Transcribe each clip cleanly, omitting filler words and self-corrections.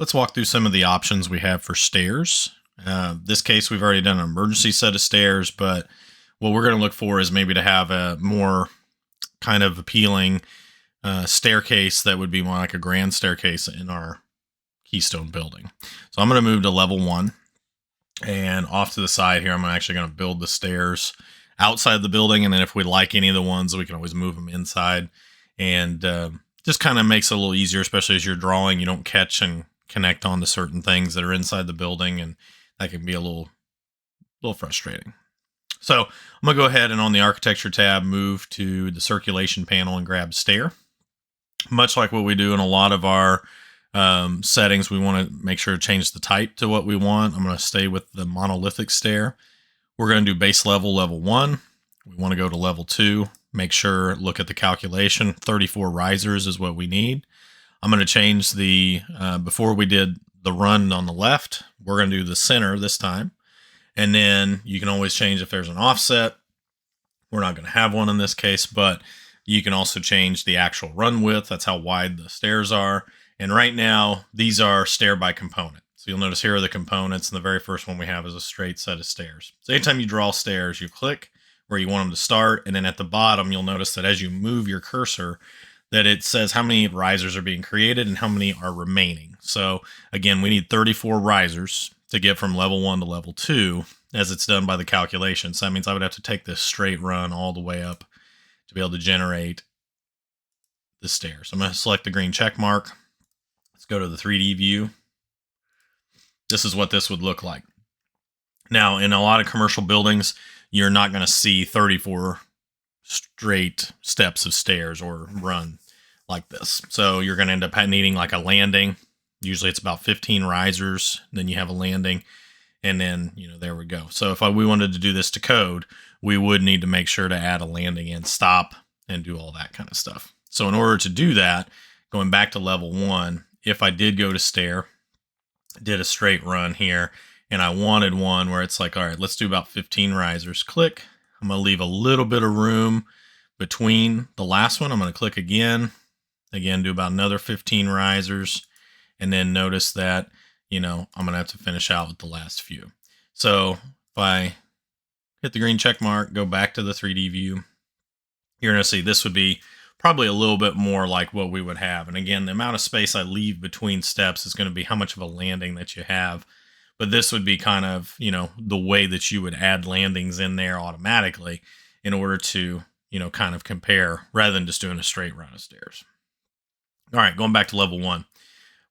Let's walk through some of the options we have for stairs. This case, we've already done an emergency set of stairs, but what we're going to look for is maybe to have a more kind of appealing staircase that would be more like a grand staircase in our Keystone building. So I'm going to move to level 1, and off to the side here, I'm actually going to build the stairs outside the building, and then if we like any of the ones, we can always move them inside, and just kind of makes it a little easier, especially as you're drawing. You don't catch and connect onto certain things that are inside the building, and that can be a little frustrating. So I'm going to go ahead and on the architecture tab, move to the circulation panel and grab stair. Much like what we do in a lot of our settings, we want to make sure to change the type to what we want. I'm going to stay with the monolithic stair. We're going to do base level 1. We want to go to level 2. Make sure, look at the calculation. 34 risers is what we need. I'm going to change the, before we did the run on the left, we're going to do the center this time. And then you can always change if there's an offset. We're not going to have one in this case, but you can also change the actual run width. That's how wide the stairs are. And right now, these are stair by component. So you'll notice here are the components, and the very first one we have is a straight set of stairs. So anytime you draw stairs, you click where you want them to start, and then at the bottom, you'll notice that as you move your cursor, that it says how many risers are being created and how many are remaining. So again, we need 34 risers to get from level 1 to level 2 as it's done by the calculation. So that means I would have to take this straight run all the way up to be able to generate the stairs. So I'm going to select the green check mark. Let's go to the 3D view. This is what this would look like. Now, in a lot of commercial buildings, you're not going to see 34 straight steps of stairs or run like this. So you're going to end up needing like a landing. Usually it's about 15 risers. Then you have a landing. And then, there we go. So if we wanted to do this to code, we would need to make sure to add a landing and stop and do all that kind of stuff. So in order to do that, going back to level 1, if I did go to stair, did a straight run here, and I wanted one where it's like, all right, let's do about 15 risers. Click. I'm going to leave a little bit of room between the last one. I'm going to click again, do about another 15 risers, and then notice that, I'm going to have to finish out with the last few. So if I hit the green check mark, go back to the 3D view, you're going to see this would be probably a little bit more like what we would have. And again, the amount of space I leave between steps is going to be how much of a landing that you have. But this would be kind of, the way that you would add landings in there automatically in order to, kind of compare rather than just doing a straight run of stairs. All right, going back to level 1.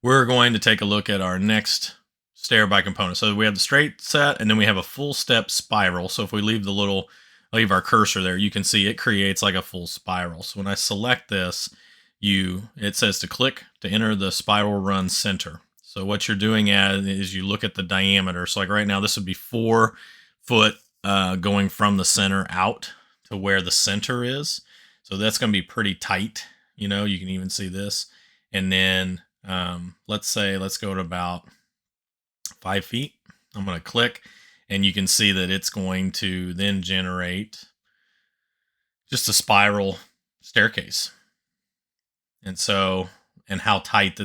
We're going to take a look at our next stair by component. So we have the straight set, and then we have a full step spiral. So if we leave our cursor there, you can see it creates like a full spiral. So when I select this, it says to click to enter the spiral run center. So what you're doing is you look at the diameter. So like right now, this would be 4 foot going from the center out to where the center is. So that's going to be pretty tight. You can even see this. And then let's go to about 5 feet. I'm going to click, and you can see that it's going to then generate just a spiral staircase. And how tight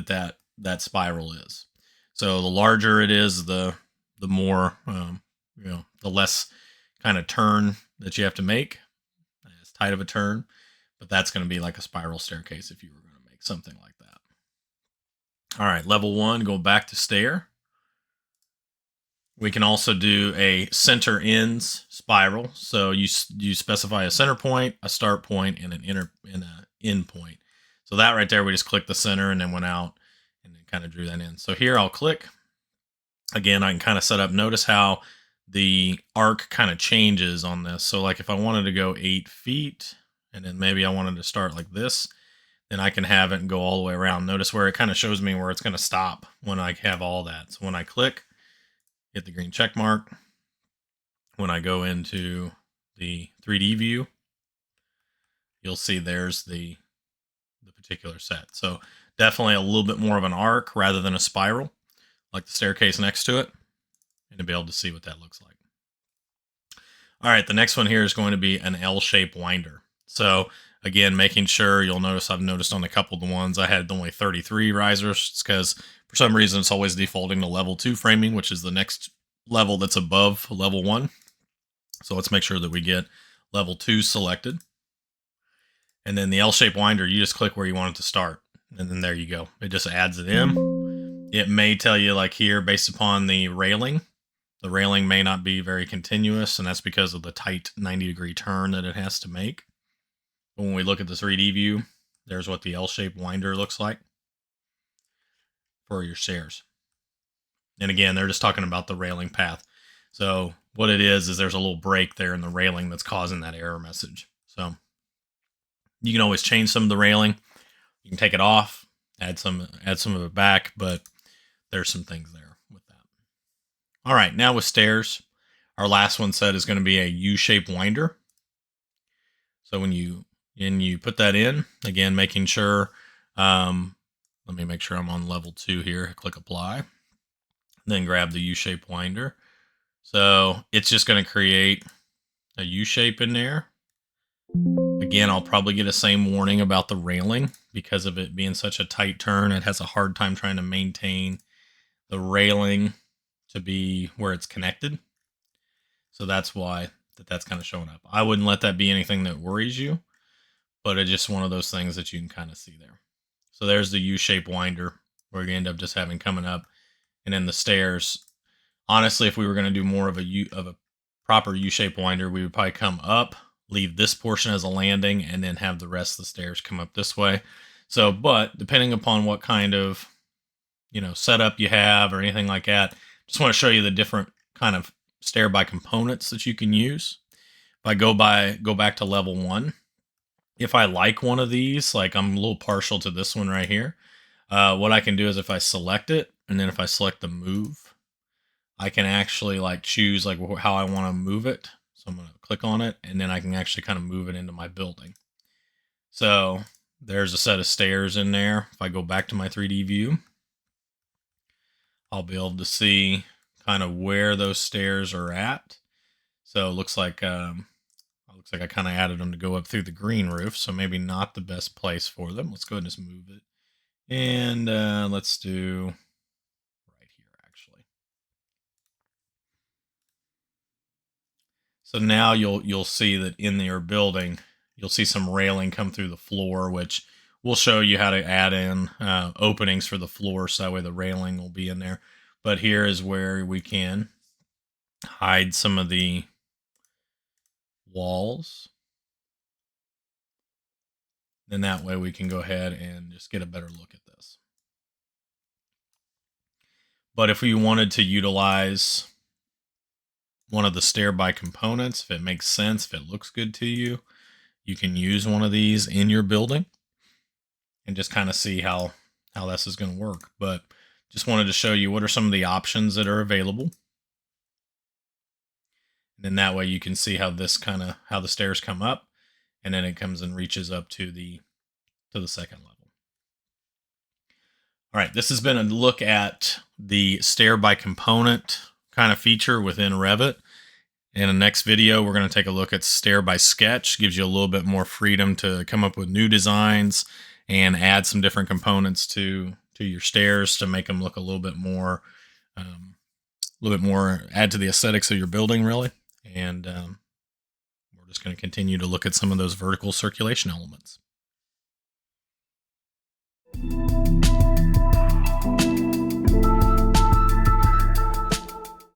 that spiral is. So the larger it is, the more, the less kind of turn that you have to make. As tight of a turn, but that's going to be like a spiral staircase if you were going to make something like that. All right, level 1, go back to stair. We can also do a center ends spiral. So you specify a center point, a start point, and an end point. So that right there, we just clicked the center and then went out and then kind of drew that in. So here I'll click. Again, I can kind of set up. Notice how the arc kind of changes on this. So like if I wanted to go 8 feet and then maybe I wanted to start like this, then I can have it and go all the way around. Notice where it kind of shows me where it's going to stop when I have all that. So when I click, hit the green check mark. When I go into the 3D view, you'll see there's the particular set. So definitely a little bit more of an arc rather than a spiral, like the staircase next to it, and to be able to see what that looks like. All right, the next one here is going to be an L-shaped winder. So Again, making sure, you'll notice I've noticed on a couple of the ones I had only 33 risers. It's because for some reason it's always defaulting to level 2 framing, which is the next level that's above level 1. So let's make sure that we get level 2 selected. And then the L-shaped winder, you just click where you want it to start. And then there you go. It just adds it in. It may tell you, like here, based upon the railing may not be very continuous, and that's because of the tight 90-degree turn that it has to make. But when we look at the 3D view, there's what the L-shaped winder looks like for your stairs. And again, they're just talking about the railing path. So what it is there's a little break there in the railing that's causing that error message. So you can always change some of the railing. You can take it off, add some of it back, but there's some things there with that. All right, now with stairs, our last one set is going to be a U-shaped winder. So when you put that in, again, making sure, let me make sure I'm on level 2 here. Click apply, then grab the U-shaped winder. So it's just going to create a U-shape in there. Again, I'll probably get a same warning about the railing because of it being such a tight turn. It has a hard time trying to maintain the railing to be where it's connected. So that's why that's kind of showing up. I wouldn't let that be anything that worries you, but it's just one of those things that you can kind of see there. So there's the U-shaped winder where you end up just having coming up, and then the stairs. Honestly, if we were going to do more of a proper U-shaped winder, we would probably come up, leave this portion as a landing, and then have the rest of the stairs come up this way. So, but depending upon what kind of, setup you have or anything like that, just want to show you the different kind of stair by components that you can use. If I go back to level 1, if I like one of these, like I'm a little partial to this one right here, what I can do is if I select it, and then if I select the move, I can actually choose how I want to move it. So I'm going to click on it, and then I can actually kind of move it into my building. So there's a set of stairs in there. If I go back to my 3D view, I'll be able to see kind of where those stairs are at. So it looks like I kind of added them to go up through the green roof, so maybe not the best place for them. Let's go ahead and just move it. And let's do right here, actually. So now you'll see that in your building, you'll see some railing come through the floor, which we'll show you how to add in openings for the floor, so that way the railing will be in there. But here is where we can hide some of the walls. Then that way we can go ahead and just get a better look at this. But if we wanted to utilize one of the stair by components, if it makes sense, if it looks good to you, you can use one of these in your building and just kind of see how this is going to work. But just wanted to show you what are some of the options that are available. And then that way you can see how the stairs come up, and then it comes and reaches up to the second level. All right, this has been a look at the stair by component kind of feature within Revit. In the next video, we're going to take a look at stair by sketch. Gives you a little bit more freedom to come up with new designs and add some different components to your stairs to make them look a little bit more, add to the aesthetics of your building, really. And we're just going to continue to look at some of those vertical circulation elements.